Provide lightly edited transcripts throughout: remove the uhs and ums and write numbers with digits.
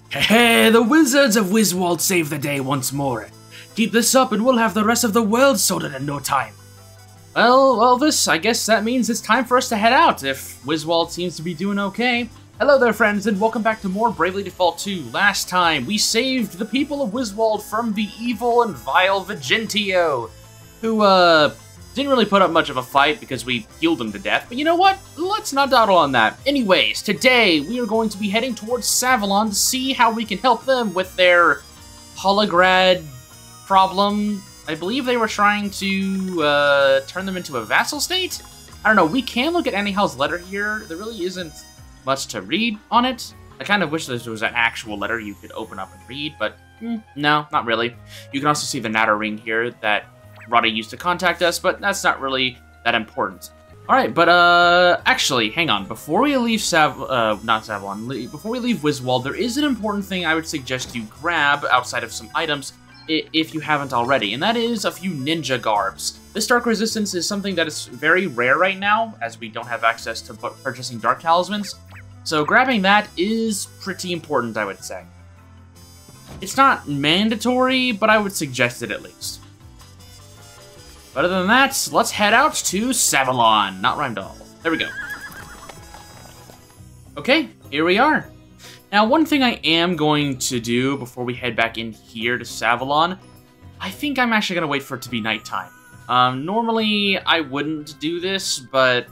Hey, the wizards of Wiswald saved the day once more. Keep this up and we'll have the rest of the world sorted in no time. Well, Elvis, I guess that means it's time for us to head out, if Wiswald seems to be doing okay. Hello there, friends, and welcome back to more Bravely Default 2. Last time, we saved the people of Wiswald from the evil and vile Vigentio, who, didn't really put up much of a fight because we healed them to death, but you know what? Let's not dawdle on that. Anyways, today, we are going to be heading towards Savalon to see how we can help them with their holograd problem. I believe they were trying to, turn them into a vassal state? I don't know, we can look at Anyhal's letter here. There really isn't much to read on it. I kind of wish there was an actual letter you could open up and read, but no, not really. You can also see the Natter ring here that Roddy used to contact us, but that's not really that important. Alright, but actually, hang on. Before we leave before we leave Wiswald, there is an important thing I would suggest you grab outside of some items, if you haven't already, and that is a few ninja garbs. This Dark Resistance is something that is very rare right now, as we don't have access to purchasing Dark Talismans, so grabbing that is pretty important, I would say. It's not mandatory, but I would suggest it at least. But other than that, let's head out to Savalon, not Rhymedoll. There we go. Okay, here we are. Now, one thing I am going to do before we head back in here to Savalon, I think I'm actually going to wait for it to be nighttime. Normally, I wouldn't do this, but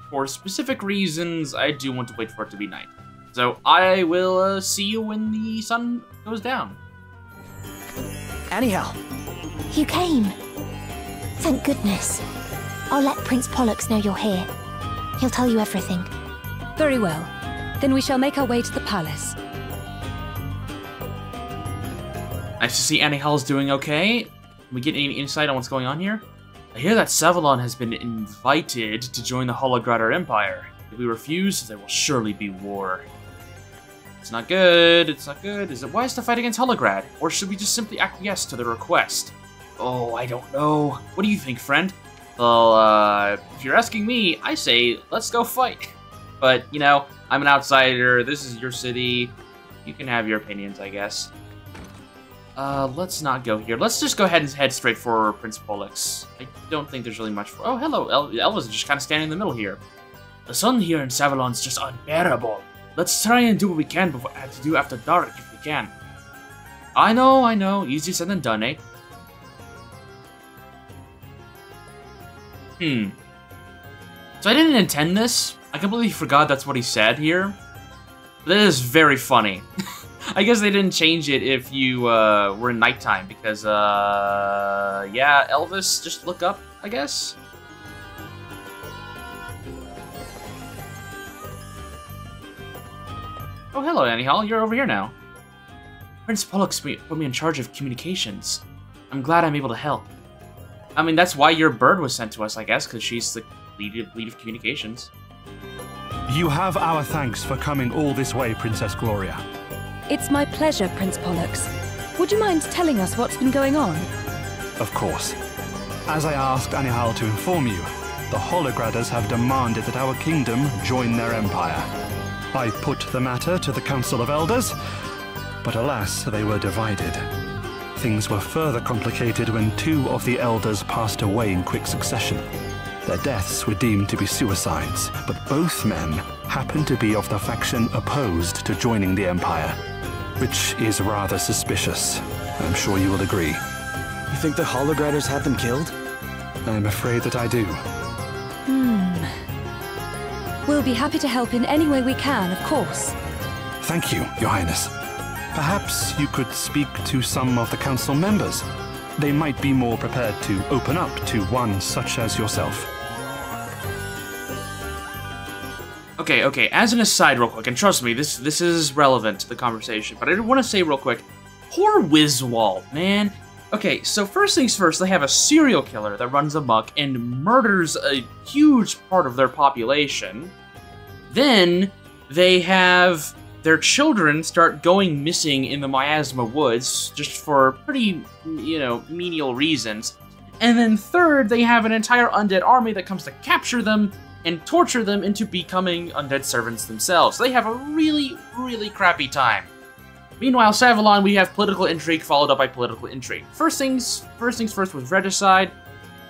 for specific reasons, I do want to wait for it to be night. So, I will see you when the sun goes down. Anyhow. You came. Thank goodness. I'll let Prince Pollux know you're here. He'll tell you everything. Very well. Then we shall make our way to the palace. Nice to see Anyhal's doing okay. Can we get any insight on what's going on here? I hear that Savalon has been invited to join the Hologradar Empire. If we refuse, there will surely be war. It's not good, it's not good. Is it wise to fight against Holograd? Or should we just simply acquiesce to the request? Oh, I don't know. What do you think, friend? Well, if you're asking me, I say, let's go fight. But, you know, I'm an outsider, this is your city. You can have your opinions, I guess. Let's not go here. Let's just go ahead and head straight for Prince Pollux. I don't think there's really much for— oh, hello, Elva's just kind of standing in the middle here. The sun here in Savalon's just unbearable. Let's try and do what we can to do after dark if we can. I know, easier said than done, eh? So I didn't intend this. I completely forgot that's what he said here. That is very funny. I guess they didn't change it if you were in nighttime because, yeah, Elvis, just look up, I guess. Oh, hello, Anyhal. You're over here now. Prince Pollux put me in charge of communications. I'm glad I'm able to help. I mean, that's why your bird was sent to us, I guess, because she's the lead of communications. You have our thanks for coming all this way, Princess Gloria. It's my pleasure, Prince Pollux. Would you mind telling us what's been going on? Of course. As I asked Anyhal to inform you, the Holograders have demanded that our kingdom join their empire. I put the matter to the Council of Elders, but alas, they were divided. Things were further complicated when two of the elders passed away in quick succession. Their deaths were deemed to be suicides, but both men happened to be of the faction opposed to joining the Empire, which is rather suspicious. I'm sure you will agree. You think the Holograders had them killed? I'm afraid that I do. We'll be happy to help in any way we can, of course. Thank you, Your Highness. Perhaps you could speak to some of the council members. They might be more prepared to open up to one such as yourself. Okay, as an aside real quick, and trust me, this is relevant to the conversation, but I want to say real quick, poor Wiswald, man. Okay, so first things first, they have a serial killer that runs amok and murders a huge part of their population. Then, they have their children start going missing in the Miasma Woods, just for pretty, you know, menial reasons. And then third, they have an entire undead army that comes to capture them and torture them into becoming undead servants themselves. They have a really, really crappy time. Meanwhile, Savalon, we have political intrigue followed up by political intrigue. First things first with regicide,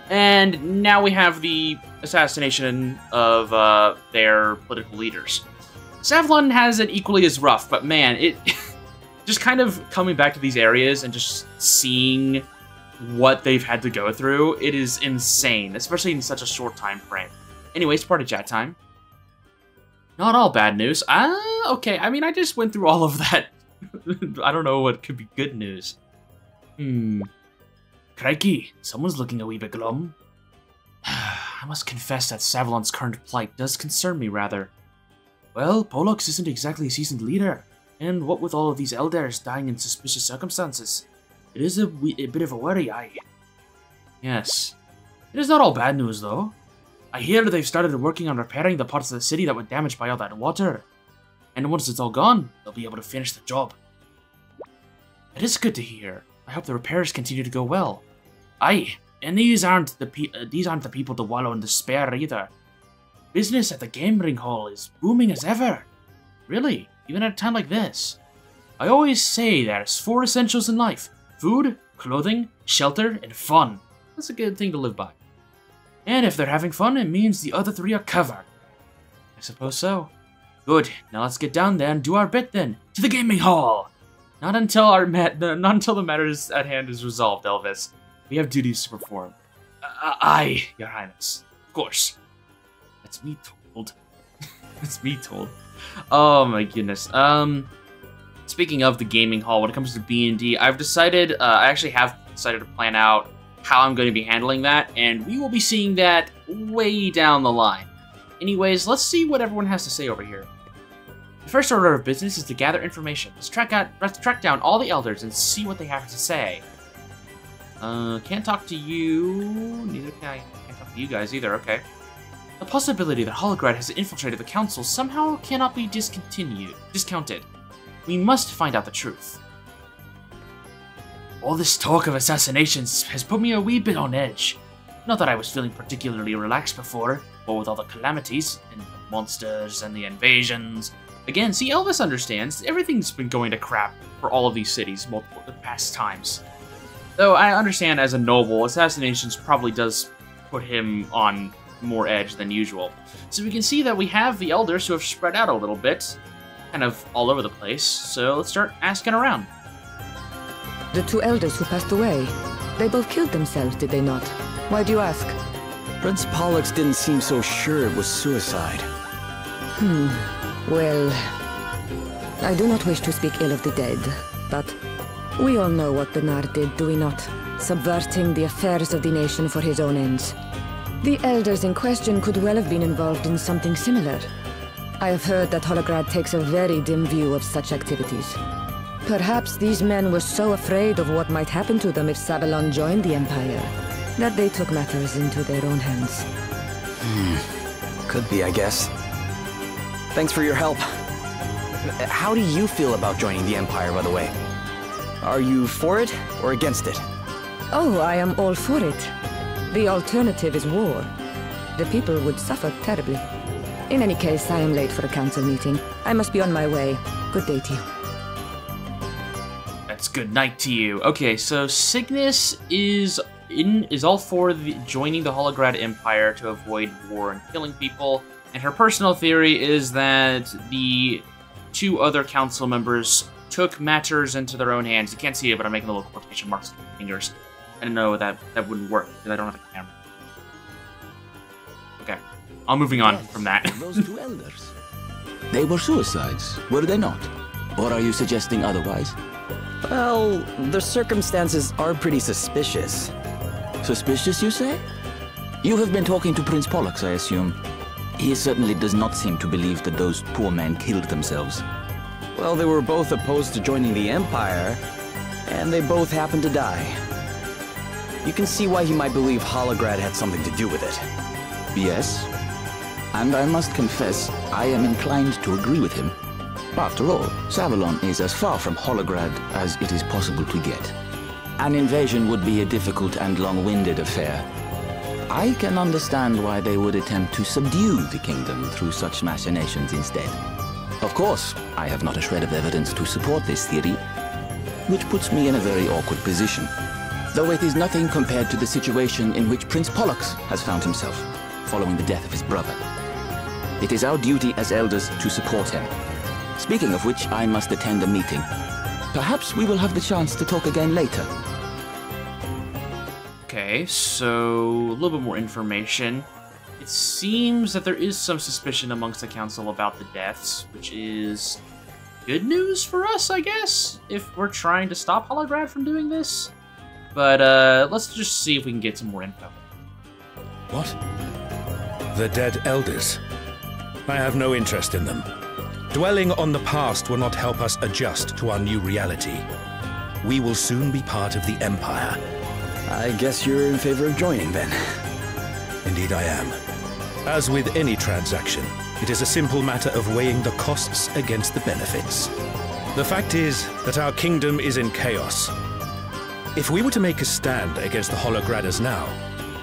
and now we have the assassination of their political leaders. Savalon has it equally as rough, but man, it just kind of coming back to these areas and just seeing what they've had to go through, it is insane, especially in such a short time frame. Anyways, party chat time. Not all bad news. Okay, I mean, I just went through all of that. I don't know what could be good news. Crikey, someone's looking a wee bit glum. I must confess that Savalon's current plight does concern me, rather. Well, Pollux isn't exactly a seasoned leader, and what with all of these elders dying in suspicious circumstances, it is a bit of a worry, aye. Yes. It is not all bad news, though. I hear they've started working on repairing the parts of the city that were damaged by all that water. And once it's all gone, they'll be able to finish the job. It is good to hear. I hope the repairs continue to go well. Aye, and these aren't the people to wallow in despair either. Business at the gaming hall is booming as ever. Really, even at a time like this. I always say there's 4 essentials in life: food, clothing, shelter, and fun. That's a good thing to live by. And if they're having fun, it means the other 3 are covered. I suppose so. Good, now let's get down there and do our bit then. To the gaming hall! Not until the matters at hand is resolved, Elvis. We have duties to perform. Aye, Your Highness. Of course. That's me told. That's me told. Oh my goodness. Speaking of the gaming hall, when it comes to B&D, I've decided, I actually have decided to plan out how I'm going to be handling that, and we will be seeing that way down the line. Anyways, let's see what everyone has to say over here. The first order of business is to gather information. Let's track down all the elders and see what they have to say. Can't talk to you. Neither can I. Can't talk to you guys either. Okay. The possibility that Holograd has infiltrated the council somehow cannot be discounted. We must find out the truth. All this talk of assassinations has put me a wee bit on edge. Not that I was feeling particularly relaxed before, but with all the calamities, and the monsters, and the invasions. Again, see, Elvis understands. Everything's been going to crap for all of these cities the past times. Though I understand as a noble, assassinations probably does put him on more edge than usual. So we can see that we have the elders who have spread out a little bit, kind of all over the place, so let's start asking around. The 2 elders who passed away, they both killed themselves, did they not? Why do you ask? Prince Pollux didn't seem so sure it was suicide. Well, I do not wish to speak ill of the dead, but we all know what Bernard did, do we not? Subverting the affairs of the nation for his own ends. The elders in question could well have been involved in something similar. I have heard that Holograd takes a very dim view of such activities. Perhaps these men were so afraid of what might happen to them if Savalon joined the Empire, that they took matters into their own hands. Could be, I guess. Thanks for your help. How do you feel about joining the Empire, by the way? Are you for it or against it? Oh, I am all for it. The alternative is war. The people would suffer terribly. In any case, I am late for a council meeting. I must be on my way. Good day to you. That's good night to you. Okay, so Cygnus is all for joining the Holograd Empire to avoid war and killing people. And her personal theory is that the 2 other council members took matters into their own hands. You can't see it, but I'm making little quotation marks with my fingers. I don't know that wouldn't work because I don't have a camera. Okay, I'm moving on from that. Those 2 elders. They were suicides, were they not? Or are you suggesting otherwise? Well, the circumstances are pretty suspicious. Suspicious, you say? You have been talking to Prince Pollux, I assume. He certainly does not seem to believe that those poor men killed themselves. Well, they were both opposed to joining the Empire, and they both happened to die. You can see why he might believe Holograd had something to do with it. Yes, and I must confess, I am inclined to agree with him. After all, Savalon is as far from Holograd as it is possible to get. An invasion would be a difficult and long-winded affair. I can understand why they would attempt to subdue the kingdom through such machinations instead. Of course, I have not a shred of evidence to support this theory, which puts me in a very awkward position. Though it is nothing compared to the situation in which Prince Pollux has found himself, following the death of his brother. It is our duty as elders to support him. Speaking of which, I must attend a meeting. Perhaps we will have the chance to talk again later. Okay, so a little bit more information. It seems that there is some suspicion amongst the council about the deaths, which is good news for us, I guess, if we're trying to stop Holograd from doing this. But let's just see if we can get some more info. What? The dead elders? I have no interest in them. Dwelling on the past will not help us adjust to our new reality. We will soon be part of the Empire. I guess you're in favor of joining, then. Indeed I am. As with any transaction, it is a simple matter of weighing the costs against the benefits. The fact is that our kingdom is in chaos. If we were to make a stand against the Holograders now,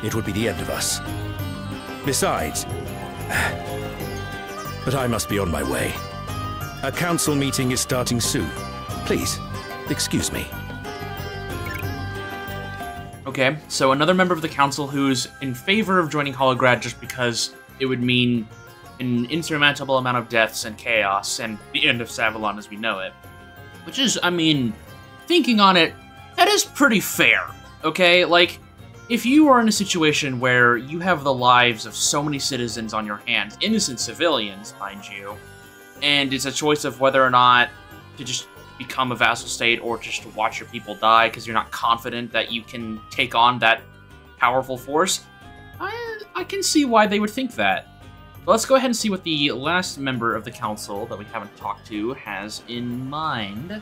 it would be the end of us. Besides... But I must be on my way. A council meeting is starting soon. Please, excuse me. Okay, so another member of the council who's in favor of joining Holograd just because it would mean an insurmountable amount of deaths and chaos and the end of Savalon as we know it. Which is, I mean, thinking on it, that is pretty fair, okay? Like, if you are in a situation where you have the lives of so many citizens on your hands, innocent civilians, mind you, and it's a choice of whether or not to just become a vassal state or just to watch your people die because you're not confident that you can take on that powerful force, I can see why they would think that. But let's go ahead and see what the last member of the council that we haven't talked to has in mind.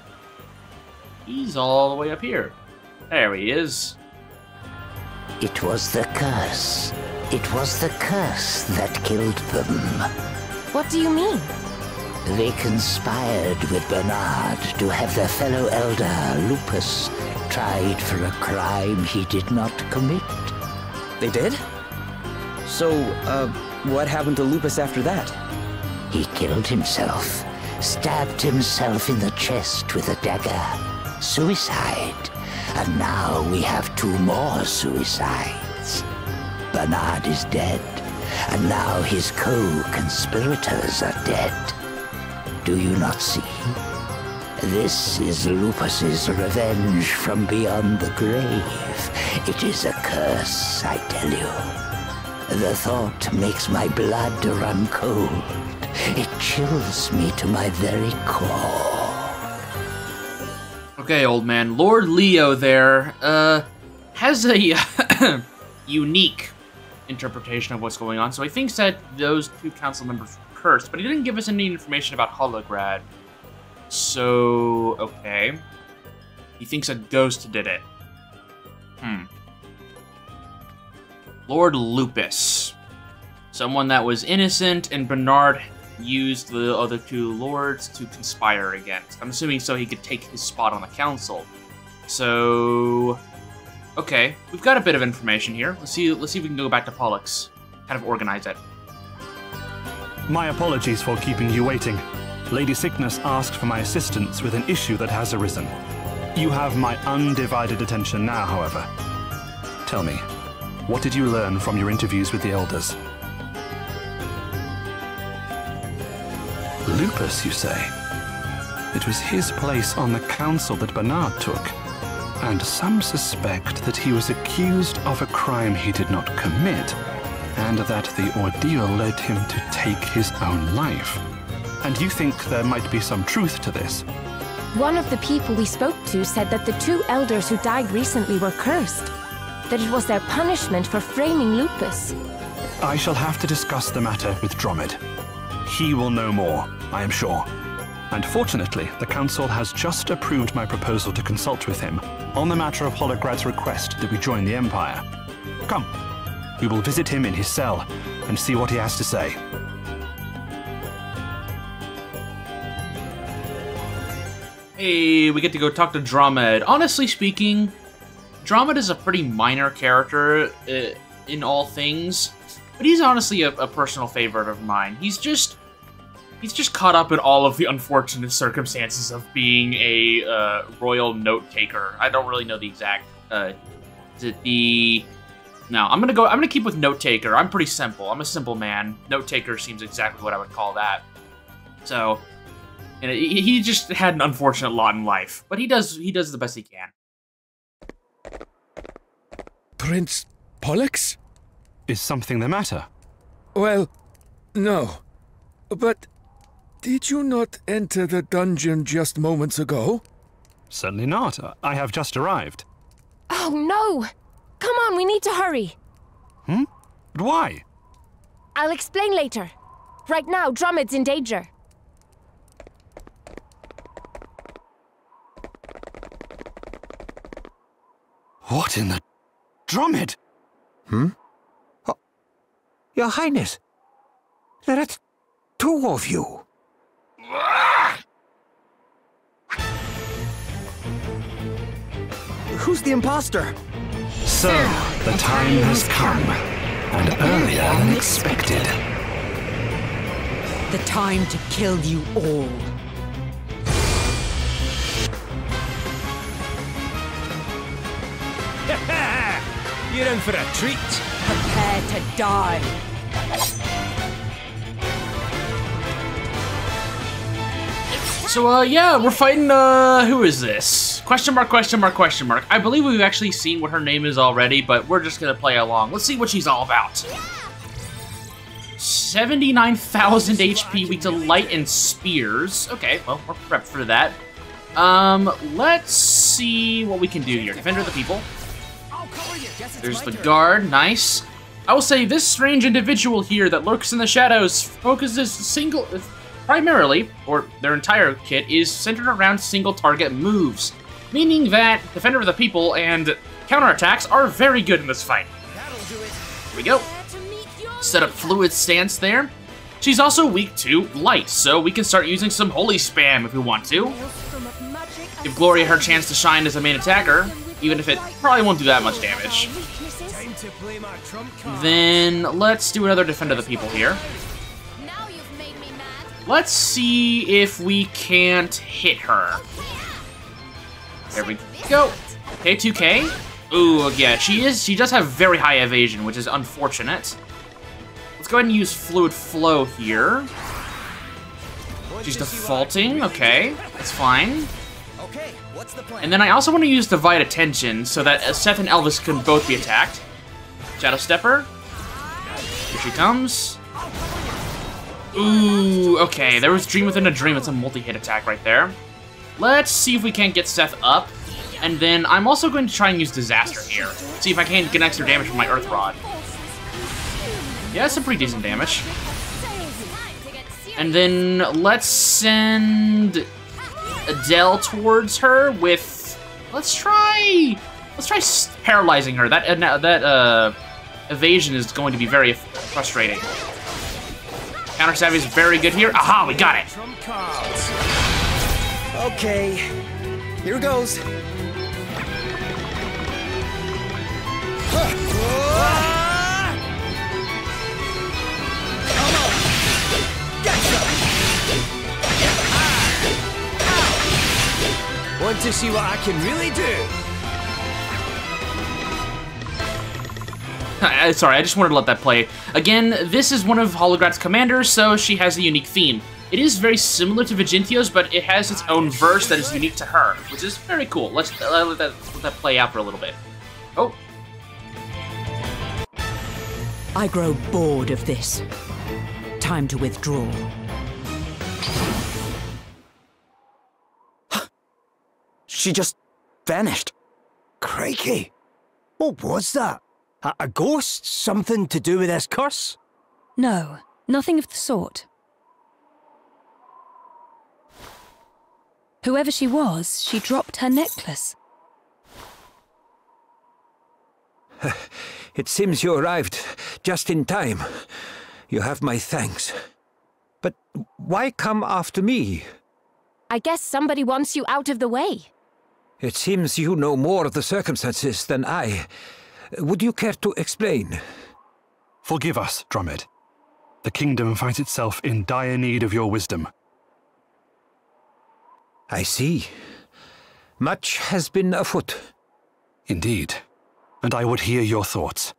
He's all the way up here. There he is. It was the curse. It was the curse that killed them. What do you mean? They conspired with Bernard to have their fellow elder, Lupus, tried for a crime he did not commit. They did? So, what happened to Lupus after that? He killed himself, stabbed himself in the chest with a dagger. Suicide. And now we have 2 more suicides. Bernard is dead, and now his co-conspirators are dead. Do you not see? This is Lupus's revenge from beyond the grave. It is a curse, I tell you. The thought makes my blood run cold. It chills me to my very core. Okay, old man. Lord Leo there, has a unique interpretation of what's going on. So he thinks that those 2 council members were cursed, but he didn't give us any information about Holograd. So, okay. He thinks a ghost did it. Lord Lupus. Someone that was innocent, and Bernard used the other 2 lords to conspire against. I'm assuming so he could take his spot on the council. So, okay, we've got a bit of information here. Let's see if we can go back to Pollux, kind of organize it. My apologies for keeping you waiting. Lady Sickness asked for my assistance with an issue that has arisen. You have my undivided attention now, however. Tell me, what did you learn from your interviews with the elders? Lupus, you say? It was his place on the council that Bernard took, and some suspect that he was accused of a crime he did not commit, and that the ordeal led him to take his own life. And you think there might be some truth to this? One of the people we spoke to said that the 2 elders who died recently were cursed. That it was their punishment for framing Lupus. I shall have to discuss the matter with Dromid. He will know more, I am sure. And fortunately, the Council has just approved my proposal to consult with him on the matter of Holograd's request that we join the Empire. Come, we will visit him in his cell and see what he has to say. Hey, we get to go talk to Dromid. Honestly speaking, Dromid is a pretty minor character in all things, but he's honestly a personal favorite of mine. He's just He's just caught up in all of the unfortunate circumstances of being a royal note taker. I don't really know the exact. Is it the? No, I'm gonna keep with note taker. I'm pretty simple. I'm a simple man. Note taker seems exactly what I would call that. So, and he just had an unfortunate lot in life, but he does the best he can. Prince Pollux? Is something the matter? Well, no. But did you not enter the dungeon just moments ago? Certainly not. I have just arrived. Oh no! Come on, we need to hurry. But why? I'll explain later. Right now, Drummond's in danger. What in the... Drummond? Oh, Your Highness, there are two of you. Who's the imposter? So, the time has come, and earlier than expected. The time to kill you all. You're in for a treat. Prepare to die. So, yeah, we're fighting, who is this? Question mark, question mark, question mark. I believe we've actually seen what her name is already, but we're just gonna play along. Let's see what she's all about. 79,000 HP, weak to light and spears. Okay, well, we're prepped for that. Let's see what we can do here. Defender of the people. There's the guard, nice. I will say this strange individual here that lurks in the shadows focuses primarily, or their entire kit, is centered around single target moves, meaning that Defender of the People and counterattacks are very good in this fight. Here we go. Set up fluid stance there. She's also weak to light, so we can start using some holy spam if we want to. Give Gloria her chance to shine as a main attacker, even if it probably won't do that much damage. Then let's do another Defender of the People here. Let's see if we can't hit her. There we go. Okay, 2K. Ooh, yeah, she does have very high evasion, which is unfortunate. Let's go ahead and use Fluid Flow here. She's defaulting, okay, that's fine. And then I also want to use Divide Attention so that Seth and Elvis can both be attacked. Shadow Stepper. Here she comes. Ooh, okay, there was Dream Within a Dream. It's a multi-hit attack right there. Let's see if we can't get Seth up. And then I'm also going to try and use Disaster here. See if I can't get extra damage from my Earth Rod. Yeah, it's some pretty decent damage. And then let's send Adele towards her with... Let's try paralyzing her. That evasion is going to be very frustrating. Counter Savvy is very good here. Aha, we got it. Okay, here goes. Want to see what I can really do? Sorry, I just wanted to let that play. Again, this is one of Holograd's commanders, so she has a unique theme. It is very similar to Vigintio's, but it has its own verse that is unique to her, which is very cool. Let's let that play out for a little bit. Oh. I grow bored of this. Time to withdraw. She just vanished. Crikey! What was that? A ghost? Something to do with this curse? No, nothing of the sort. Whoever she was, she dropped her necklace. It seems you arrived just in time. You have my thanks. But why come after me? I guess somebody wants you out of the way. It seems you know more of the circumstances than I. Would you care to explain? Forgive us, Drummond. The kingdom finds itself in dire need of your wisdom. I see. Much has been afoot. Indeed. And I would hear your thoughts.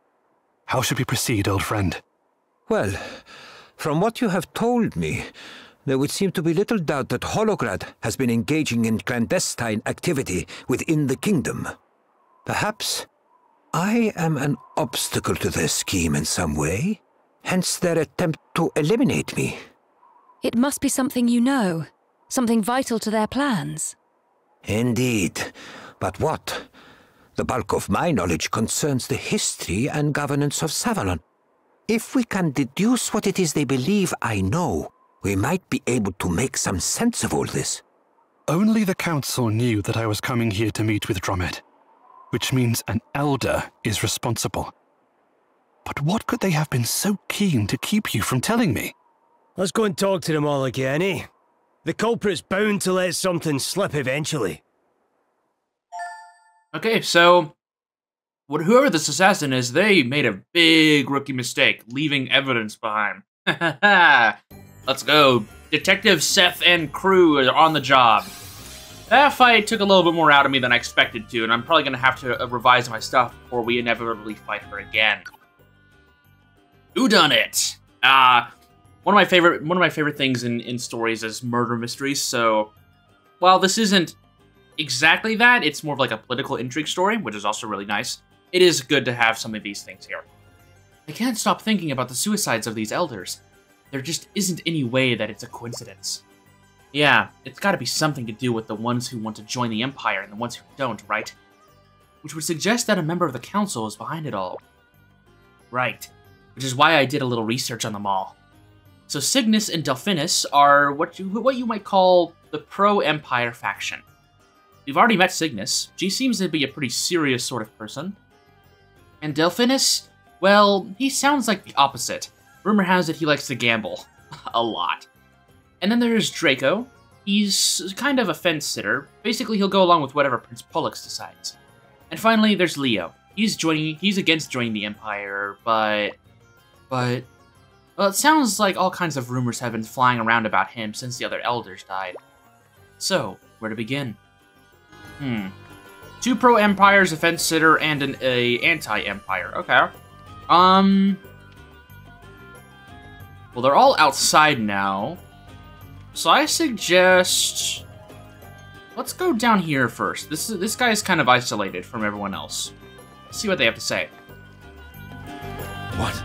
How should we proceed, old friend? Well, from what you have told me, there would seem to be little doubt that Holograd has been engaging in clandestine activity within the kingdom. Perhaps I am an obstacle to their scheme in some way, hence their attempt to eliminate me. It must be something you know, something vital to their plans. Indeed. But what? The bulk of my knowledge concerns the history and governance of Savalon. If we can deduce what it is they believe I know, we might be able to make some sense of all this. Only the council knew that I was coming here to meet with Dromed, which means an elder is responsible. But what could they have been so keen to keep you from telling me? Let's go and talk to them all again, eh? The culprit's bound to let something slip eventually. Okay, so whoever this assassin is, they made a big rookie mistake, leaving evidence behind. Let's go. Detective Seth and crew are on the job. That fight took a little bit more out of me than I expected to, and I'm probably going to have to revise my stuff before we inevitably fight her again. Whodunit? One of my favorite things in stories is murder mysteries, so while this isn't exactly that, it's more of like a political intrigue story, which is also really nice. It is good to have some of these things here. I can't stop thinking about the suicides of these elders. There just isn't any way that it's a coincidence. Yeah, it's gotta be something to do with the ones who want to join the Empire and the ones who don't, right? Which would suggest that a member of the Council is behind it all. Right. Which is why I did a little research on them all. So Cygnus and Delphinus are what you might call the pro-Empire faction. We've already met Cygnus. She seems to be a pretty serious sort of person. And Delphinus, well, he sounds like the opposite. Rumor has it he likes to gamble. A lot. And then there's Draco. He's kind of a fence-sitter. Basically, he'll go along with whatever Prince Pollux decides. And finally, there's Leo. He's against joining the Empire, but... Well, it sounds like all kinds of rumors have been flying around about him since the other elders died. So, where to begin? Two pro-Empires, a fence-sitter, and an anti-Empire. Okay. Well, they're all outside now. So I suggest... let's go down here first. This guy is kind of isolated from everyone else. Let's see what they have to say. What?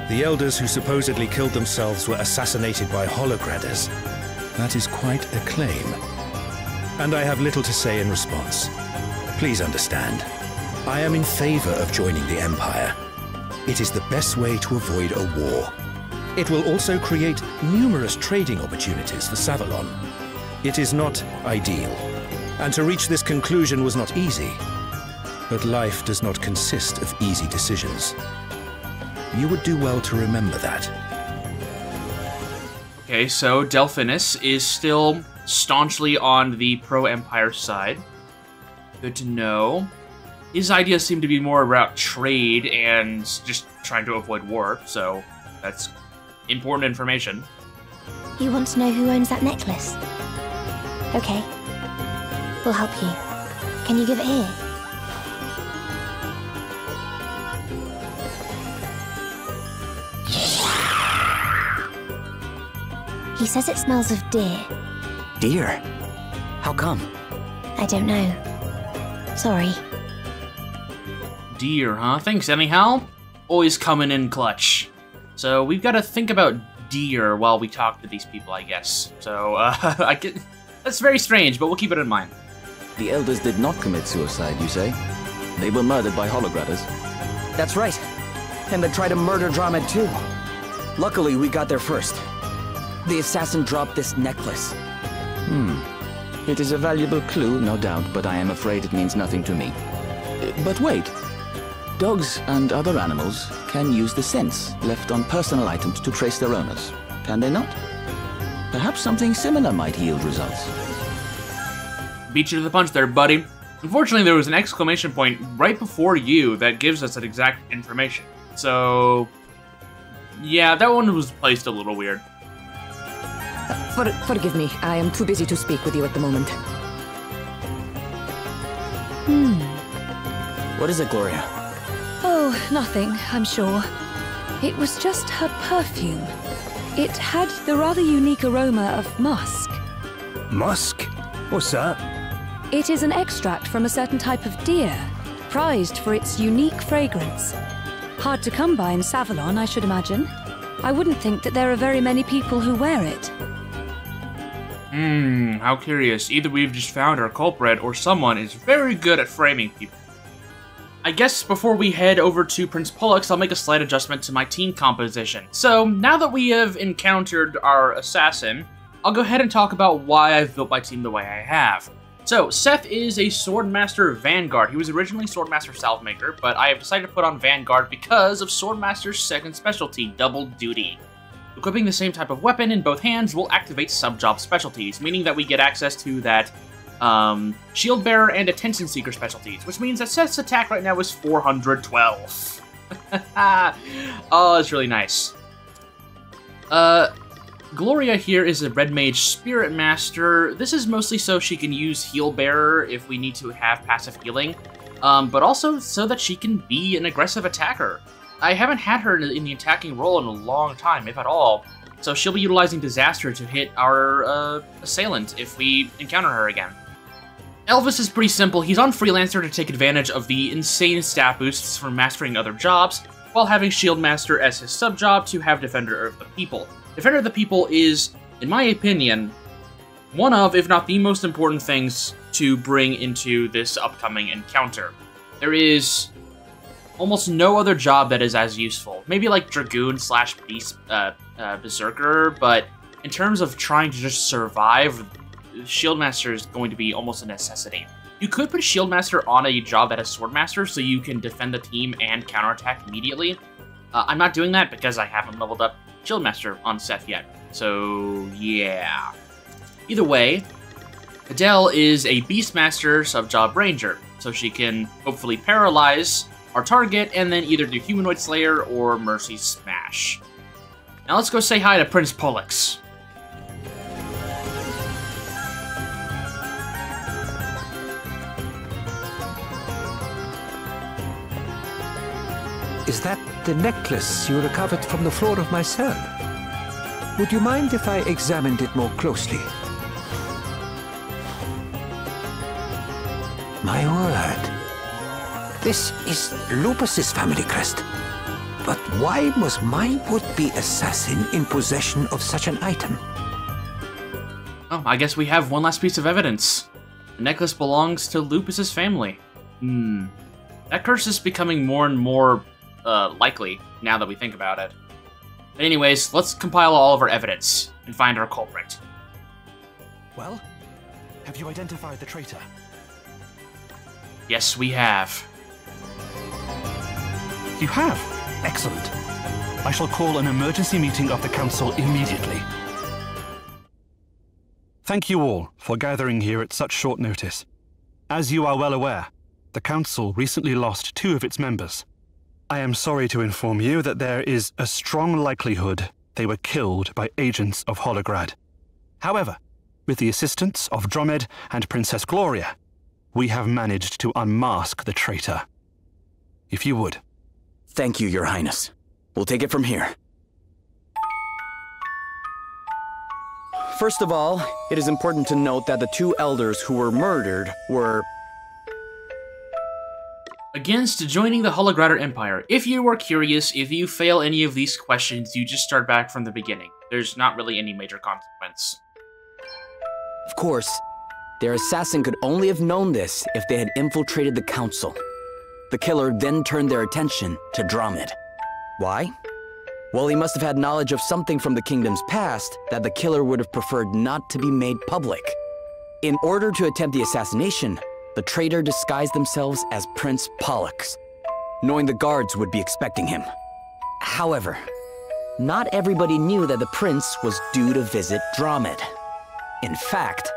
The elders who supposedly killed themselves were assassinated by Holograders. That is quite a claim. And I have little to say in response. Please understand, I am in favor of joining the Empire. It is the best way to avoid a war. It will also create numerous trading opportunities for Savalon. It is not ideal, and to reach this conclusion was not easy. But life does not consist of easy decisions. You would do well to remember that. Okay, so Delphinus is still staunchly on the pro-Empire side. Good to know. His ideas seem to be more about trade and just trying to avoid war, so that's important information. You want to know who owns that necklace? Okay. We'll help you. Can you give it here? He says it smells of deer. Deer? How come? I don't know. Sorry. Deer, huh? Thanks anyhow. Always coming in clutch. So we've got to think about deer while we talk to these people, I guess. So, that's very strange, but we'll keep it in mind. The elders did not commit suicide, you say? They were murdered by Holograders. That's right. And they tried to murder Dromed too. Luckily, we got there first. The assassin dropped this necklace. It is a valuable clue, no doubt, but I am afraid it means nothing to me. But wait. Dogs and other animals can use the scents left on personal items to trace their owners, can they not? Perhaps something similar might yield results. Beat you to the punch there, buddy. Unfortunately, there was an exclamation point right before you that gives us that exact information. So, Yeah, that one was placed a little weird. Forgive me, I am too busy to speak with you at the moment. What is it, Gloria? Oh, nothing, I'm sure. It was just her perfume. It had the rather unique aroma of musk. Musk? What's that? It is an extract from a certain type of deer, prized for its unique fragrance. Hard to come by in Savalon, I should imagine. I wouldn't think that there are very many people who wear it. How curious. Either we've just found our culprit, or someone is very good at framing people. I guess before we head over to Prince Pollux, I'll make a slight adjustment to my team composition. So, now that we have encountered our assassin, I'll go ahead and talk about why I've built my team the way I have. So, Seth is a Swordmaster Vanguard. He was originally Swordmaster Salvemaker, but I have decided to put on Vanguard because of Swordmaster's second specialty, Double Duty. Equipping the same type of weapon in both hands will activate sub-job specialties, meaning that we get access to that Shield Bearer and Attention Seeker specialties, which means that Seth's attack right now is 412. Oh, that's really nice. Gloria here is a Red Mage Spirit Master. This is mostly so she can use Heal Bearer if we need to have passive healing, but also so that she can be an aggressive attacker. I haven't had her in the attacking role in a long time, if at all, so she'll be utilizing Disaster to hit our assailant if we encounter her again. Elvis is pretty simple. He's on Freelancer to take advantage of the insane stat boosts from mastering other jobs, while having Shield Master as his sub-job to have Defender of the People. Defender of the People is, in my opinion, one of, if not the most important things to bring into this upcoming encounter. There is almost no other job that is as useful. Maybe like Dragoon / Beast Berserker, but in terms of trying to just survive, Shieldmaster is going to be almost a necessity. You could put Shieldmaster on a job that has Swordmaster so you can defend the team and counterattack immediately. I'm not doing that because I haven't leveled up Shieldmaster on Seth yet, so yeah. Either way, Adele is a Beastmaster sub-job Ranger, so she can hopefully paralyze our target and then either do Humanoid Slayer or Mercy Smash. Now let's go say hi to Prince Pollux. Is that the necklace you recovered from the floor of my cell? Would you mind if I examined it more closely? My word. This is Lupus's family crest. But why was my would-be assassin in possession of such an item? Oh, I guess we have one last piece of evidence. The necklace belongs to Lupus's family. That curse is becoming more and more likely now that we think about it. But anyways, let's compile all of our evidence and find our culprit. Well, have you identified the traitor? Yes, we have. You have? Excellent. I shall call an emergency meeting of the Council immediately. Thank you all for gathering here at such short notice. As you are well aware, the Council recently lost 2 of its members. I am sorry to inform you that there is a strong likelihood they were killed by agents of Holograd. However, with the assistance of Dromed and Princess Gloria, we have managed to unmask the traitor. If you would. Thank you, Your Highness. We'll take it from here. First of all, it is important to note that the 2 elders who were murdered were against joining the Holograder Empire. If you are curious, if you fail any of these questions, you just start back from the beginning. There's not really any major consequence. Of course, their assassin could only have known this if they had infiltrated the Council. The killer then turned their attention to Dromed. Why? Well, he must have had knowledge of something from the kingdom's past that the killer would have preferred not to be made public. In order to attempt the assassination, the traitor disguised themselves as Prince Pollux, knowing the guards would be expecting him. However, not everybody knew that the prince was due to visit Dromed. In fact,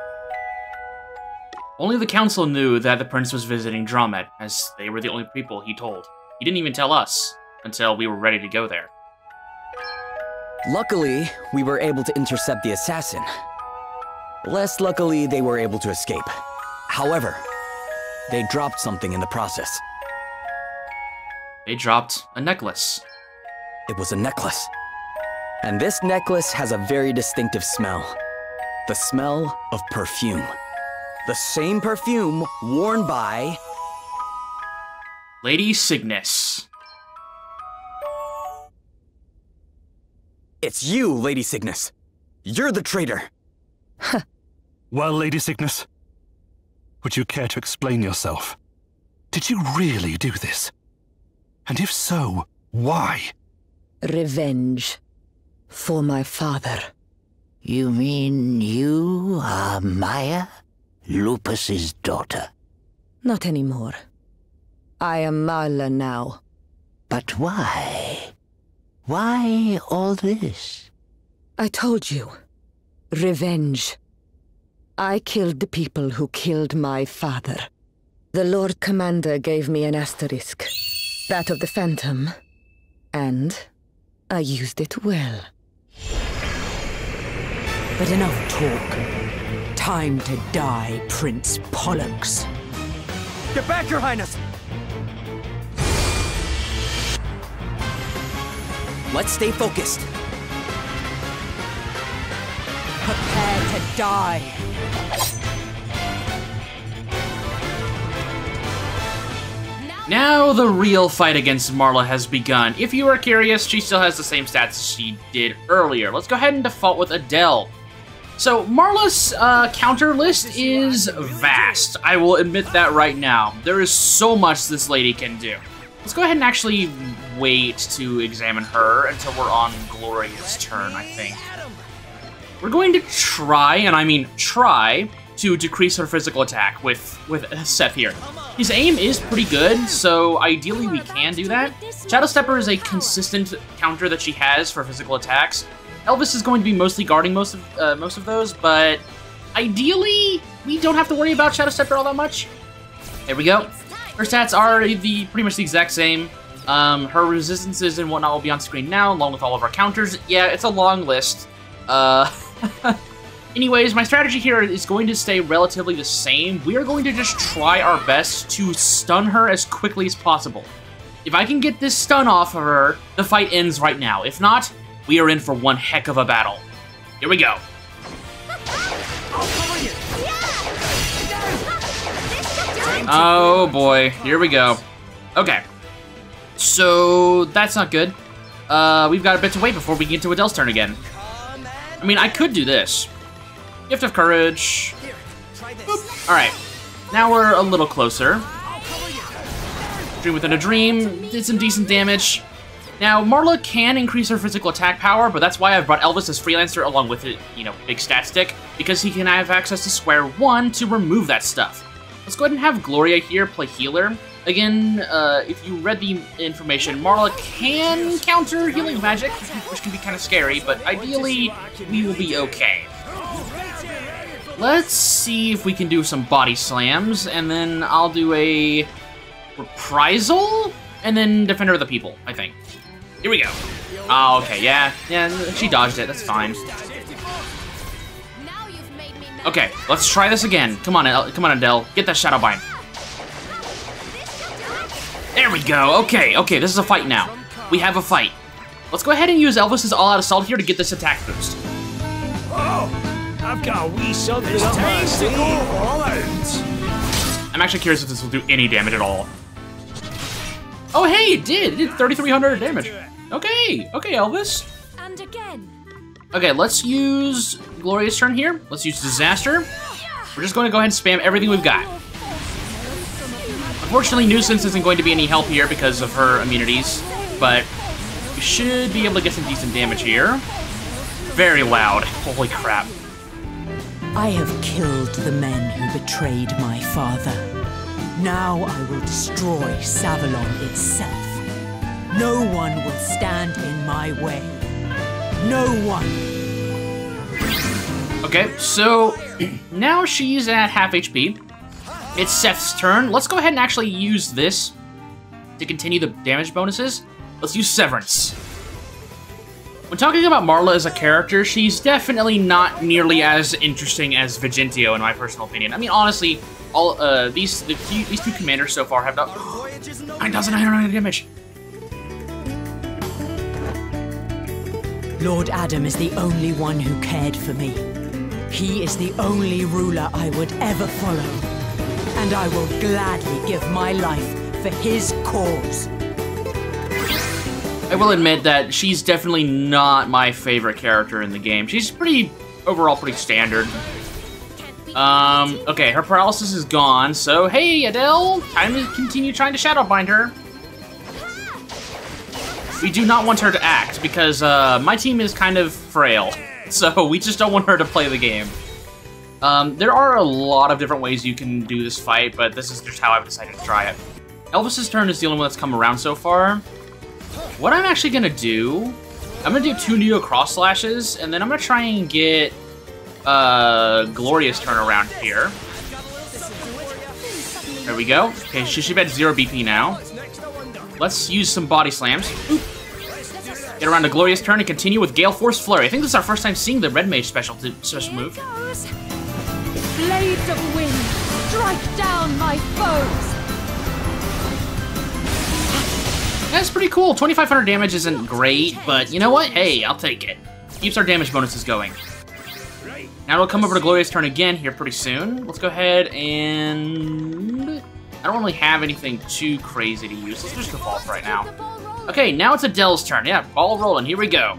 only the Council knew that the prince was visiting Dromed, as they were the only people he told. He didn't even tell us until we were ready to go there. Luckily, we were able to intercept the assassin. Less luckily, they were able to escape. However, they dropped something in the process. They dropped a necklace. It was a necklace. And this necklace has a very distinctive smell. The smell of perfume. The same perfume worn by... Lady Cygnus. It's you, Lady Cygnus. You're the traitor. Well, Lady Cygnus, would you care to explain yourself? Did you really do this? And if so, why? Revenge. For my father. You mean you are Maya, Lupus's daughter? Not anymore. I am Marla now. But why? Why all this? I told you. Revenge. I killed the people who killed my father. The Lord Commander gave me an asterisk. That of the Phantom. And I used it well. But enough talk. Time to die, Prince Pollux. Get back, Your Highness! Let's stay focused. Prepare to die. Now the real fight against Marla has begun. If you are curious, she still has the same stats she did earlier. Let's go ahead and default with Adele. So Marla's counter list is vast. I will admit that right now. There is so much this lady can do. Let's go ahead and actually wait to examine her until we're on Gloria's turn, I think. We're going to try, and I mean try, to decrease her physical attack with Seth here. His aim is pretty good, so ideally we can do that. Shadow Stepper is a consistent counter that she has for physical attacks. Elvis is going to be mostly guarding most of those, but ideally we don't have to worry about Shadow Stepper all that much. There we go. Her stats are pretty much the exact same. Her resistances and whatnot will be on screen now, along with all of our counters. Yeah, it's a long list. Anyways, my strategy here is going to stay relatively the same. We are going to just try our best to stun her as quickly as possible. If I can get this stun off of her, the fight ends right now. If not, we are in for one heck of a battle. Here we go. Oh boy, here we go. Okay, so that's not good. We've got a bit to wait before we get to Adele's turn again. I mean, I could do this. Gift of Courage. Alright, now we're a little closer. Dream Within a Dream did some decent damage. Now, Marla can increase her physical attack power, but that's why I've brought Elvis as Freelancer along with it, you know, big stat stick, because he can have access to Square 1 to remove that stuff. Let's go ahead and have Gloria here play healer. Again, if you read the information, Marla can counter healing magic, which can be kind of scary, but ideally, we will be okay. Let's see if we can do some body slams, and then I'll do a reprisal, and then Defender of the People, I think. Here we go. Oh, okay, yeah, she dodged it, that's fine. Okay, let's try this again. Come on, Adele, get that Shadow Bind. There we go, okay, this is a fight now. We have a fight. Let's go ahead and use Elvis's All-Out Assault here to get this attack boost. Oh, I've got a wee something up my sleeve. All out. I'm actually curious if this will do any damage at all. Oh, hey, it did. It did 3,300 damage. Okay, Elvis. And again. Okay, let's use Gloria's turn here. Let's use Disaster. We're just going to go ahead and spam everything we've got. Unfortunately, Nuisance isn't going to be any help here because of her immunities, but we should be able to get some decent damage here. Very loud. Holy crap. I have killed the men who betrayed my father. Now I will destroy Savalon itself. No one will stand in my way. No one. Okay, so now she's at half HP. It's Seth's turn. Let's go ahead and actually use this to continue the damage bonuses. Let's use Severance. When talking about Marla as a character, she's definitely not nearly as interesting as Vigentio, in my personal opinion. I mean, honestly, all these two commanders so far have done 9,900 damage. Lord Adam is the only one who cared for me. He is the only ruler I would ever follow. And I will gladly give my life for his cause. I will admit that she's definitely not my favorite character in the game. She's overall pretty standard. Okay, her paralysis is gone, so hey, Adele, time to continue trying to shadow bind her. We do not want her to act, because my team is kind of frail, so we just don't want her to play the game. There are a lot of different ways you can do this fight, but this is just how I've decided to try it. Elvis's turn is the only one that's come around so far. What I'm actually gonna do, I'm gonna do 2 Neo Cross Slashes, and then I'm gonna try and get Glorious turn around here. There we go. Okay, she should be at 0 BP now. Let's use some body slams. Oop. Get around to Glorious turn and continue with Gale Force Flurry. I think this is our first time seeing the Red Mage special move. Blades of wind, strike down my foes. That's pretty cool. 2,500 damage isn't great, but you know what? Hey, I'll take it. Keeps our damage bonuses going. Now we'll come over to Glorious turn again here pretty soon. Let's go ahead and... I don't really have anything too crazy to use. Let's just default right now. Okay, now it's Adele's turn. Yeah, ball rolling. Here we go.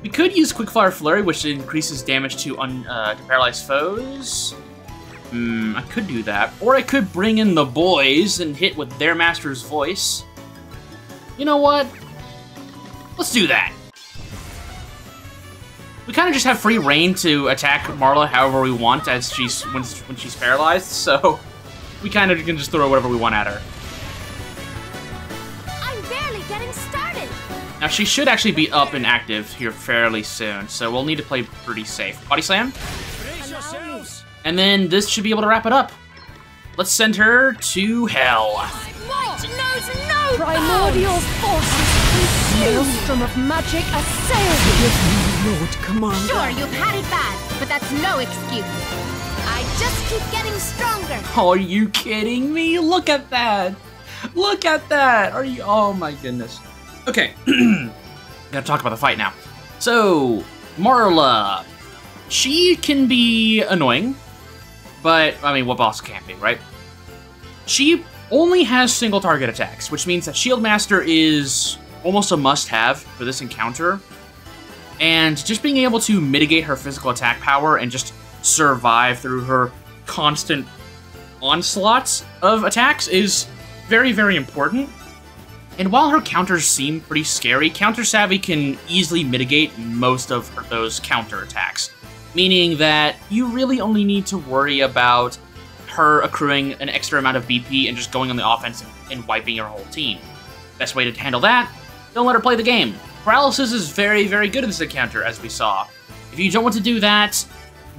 We could use Quickfire Flurry, which increases damage to paralyzed foes. I could do that. Or I could bring in the boys and hit with their master's voice. You know what? Let's do that. We kind of just have free reign to attack Marla however we want as when she's paralyzed, so we kind of can just throw whatever we want at her. I'm barely getting started. Now she should actually be up and active here fairly soon, so we'll need to play pretty safe. Body slam. And then this should be able to wrap it up. Let's send her to hell. Might knows no primordial forces. Maelstrom of magic assails you. Give me, Lord Commander. Sure, you've had it bad, but that's no excuse. I just keep getting stronger. Are you kidding me? Look at that. Look at that. Are you? Oh my goodness. Okay. Gotta talk about the fight now. So, Marla. She can be annoying, but I mean, what boss can't be, right? She only has single target attacks, which means that Shield Master is almost a must-have for this encounter. And just being able to mitigate her physical attack power and just survive through her constant onslaughts of attacks is very, very important. And while her counters seem pretty scary, Counter Savvy can easily mitigate most of those counter attacks. Meaning that you really only need to worry about her accruing an extra amount of BP and just going on the offense and wiping your whole team. Best way to handle that, don't let her play the game. Paralysis is very, very good in this encounter, as we saw. If you don't want to do that,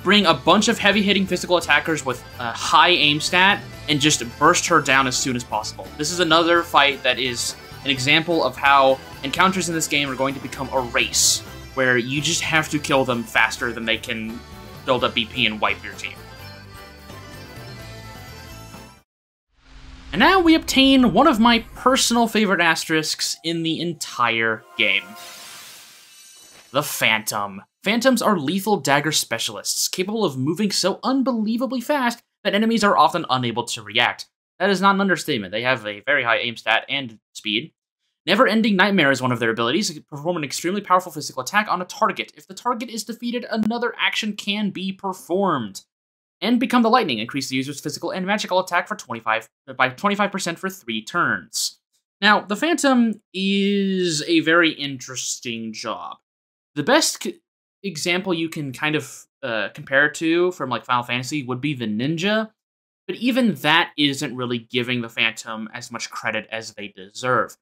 bring a bunch of heavy-hitting physical attackers with a high aim stat and just burst her down as soon as possible. This is another fight that is an example of how encounters in this game are going to become a race, where you just have to kill them faster than they can build up BP and wipe your team. And now we obtain one of my personal favorite asterisks in the entire game. The Phantom. Phantoms are lethal dagger specialists, capable of moving so unbelievably fast that enemies are often unable to react. That is not an understatement. They have a very high aim stat and speed. Never-ending Nightmare is one of their abilities. Perform an extremely powerful physical attack on a target. If the target is defeated, another action can be performed. And Become the Lightning. Increase the user's physical and magical attack by 25% for 3 turns. Now, the Phantom is a very interesting job. The best example you can kind of compare it to from like Final Fantasy would be the Ninja, but even that isn't really giving the Phantom as much credit as they deserve.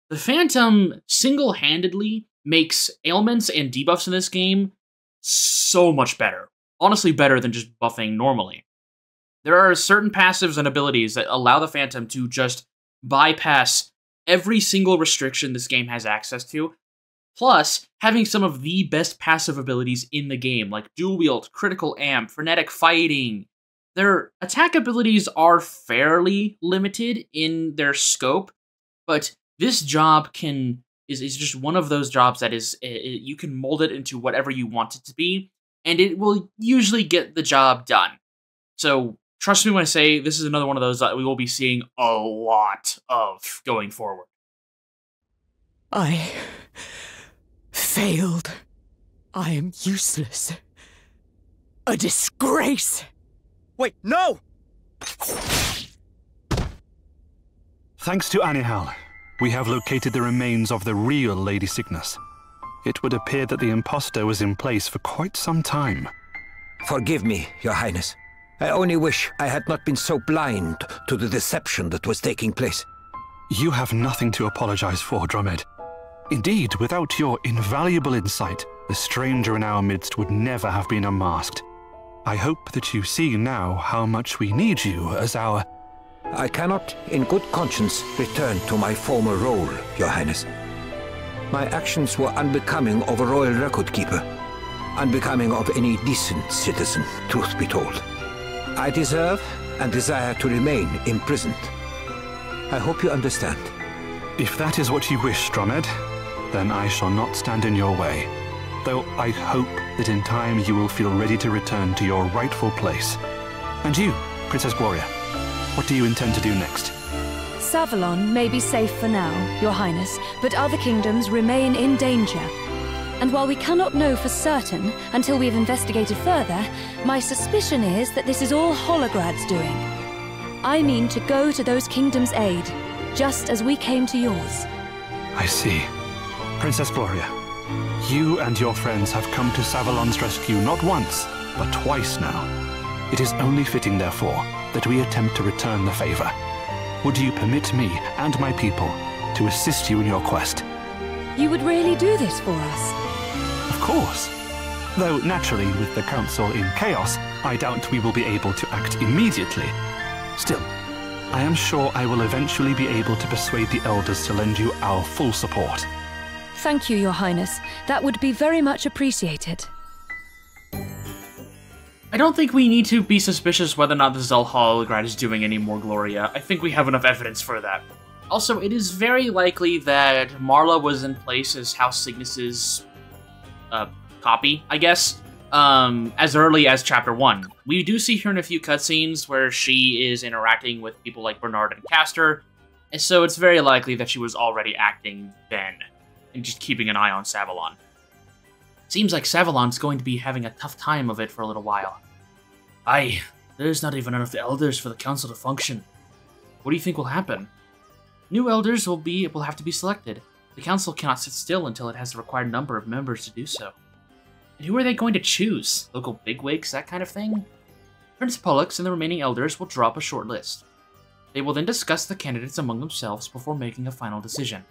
The Phantom single-handedly makes ailments and debuffs in this game so much better. Honestly, better than just buffing normally. There are certain passives and abilities that allow the Phantom to just bypass every single restriction this game has access to Plus, having some of the best passive abilities in the game, like Dual Wield, Critical Amp, Frenetic Fighting. Their attack abilities are fairly limited in their scope, but this job is just one of those jobs that you can mold it into whatever you want it to be, and it will usually get the job done. So, trust me when I say this is another one of those that we will be seeing a lot of going forward. I failed. I am useless. A disgrace. Wait, no! Thanks to Anihal, we have located the remains of the real Lady Cygnus. It would appear that the impostor was in place for quite some time. Forgive me, Your Highness. I only wish I had not been so blind to the deception that was taking place. You have nothing to apologize for, Drumed. Indeed, without your invaluable insight, the stranger in our midst would never have been unmasked. I hope that you see now how much we need you as our... I cannot, in good conscience, return to my former role, Your Highness. My actions were unbecoming of a royal record-keeper, unbecoming of any decent citizen, truth be told. I deserve and desire to remain imprisoned. I hope you understand. If that is what you wish, Drumed, then I shall not stand in your way. Though I hope that in time you will feel ready to return to your rightful place. And you, Princess Gloria, what do you intend to do next? Savalon may be safe for now, Your Highness, but other kingdoms remain in danger. And while we cannot know for certain until we have investigated further, my suspicion is that this is all Holograd's doing. I mean to go to those kingdoms' aid, just as we came to yours. I see. Princess Gloria, you and your friends have come to Savalon's rescue not once, but twice now. It is only fitting, therefore, that we attempt to return the favor. Would you permit me and my people to assist you in your quest? You would really do this for us? Of course. Though naturally, with the Council in chaos, I doubt we will be able to act immediately. Still, I am sure I will eventually be able to persuade the Elders to lend you our full support. Thank you, Your Highness. That would be very much appreciated. I don't think we need to be suspicious whether or not this is all Holograd is doing anymore, Gloria. I think we have enough evidence for that. Also, it is very likely that Marla was in place as House Cygnus's copy, I guess, as early as Chapter 1. We do see her in a few cutscenes where she is interacting with people like Bernard and Castor, and so it's very likely that she was already acting then, and just keeping an eye on Savalon. Seems like Savalon's going to be having a tough time of it for a little while. Aye, there's not even enough elders for the council to function. What do you think will happen? New elders will have to be selected. The council cannot sit still until it has the required number of members to do so. And who are they going to choose? Local bigwigs, that kind of thing? Prince Pollux and the remaining elders will draw up a short list. They will then discuss the candidates among themselves before making a final decision.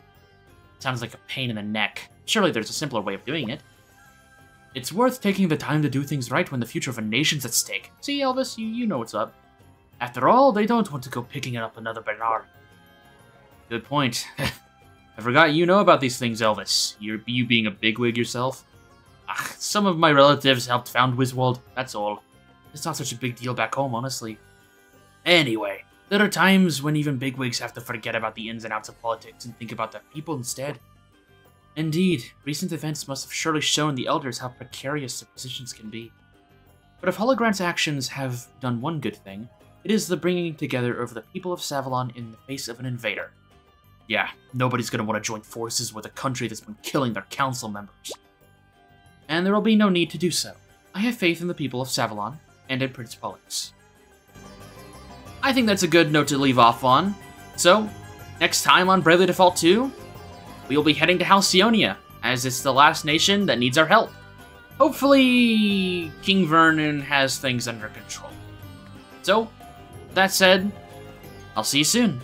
Sounds like a pain in the neck. Surely there's a simpler way of doing it. It's worth taking the time to do things right when the future of a nation's at stake. See, Elvis, you know what's up. After all, they don't want to go picking up another Bernard. Good point. I forgot you know about these things, Elvis. You being a bigwig yourself. Some of my relatives helped found Wiswald, that's all. It's not such a big deal back home, honestly. Anyway, there are times when even bigwigs have to forget about the ins and outs of politics and think about their people instead. Indeed, recent events must have surely shown the elders how precarious their positions can be. But if Holograd's actions have done one good thing, it is the bringing together of the people of Savalon in the face of an invader. Yeah, nobody's gonna want to join forces with a country that's been killing their council members. And there will be no need to do so. I have faith in the people of Savalon, and in Prince Pollux. I think that's a good note to leave off on. So, next time on Bravely Default 2, we will be heading to Halcyonia, as it's the last nation that needs our help. Hopefully, King Vernon has things under control. So, that said, I'll see you soon.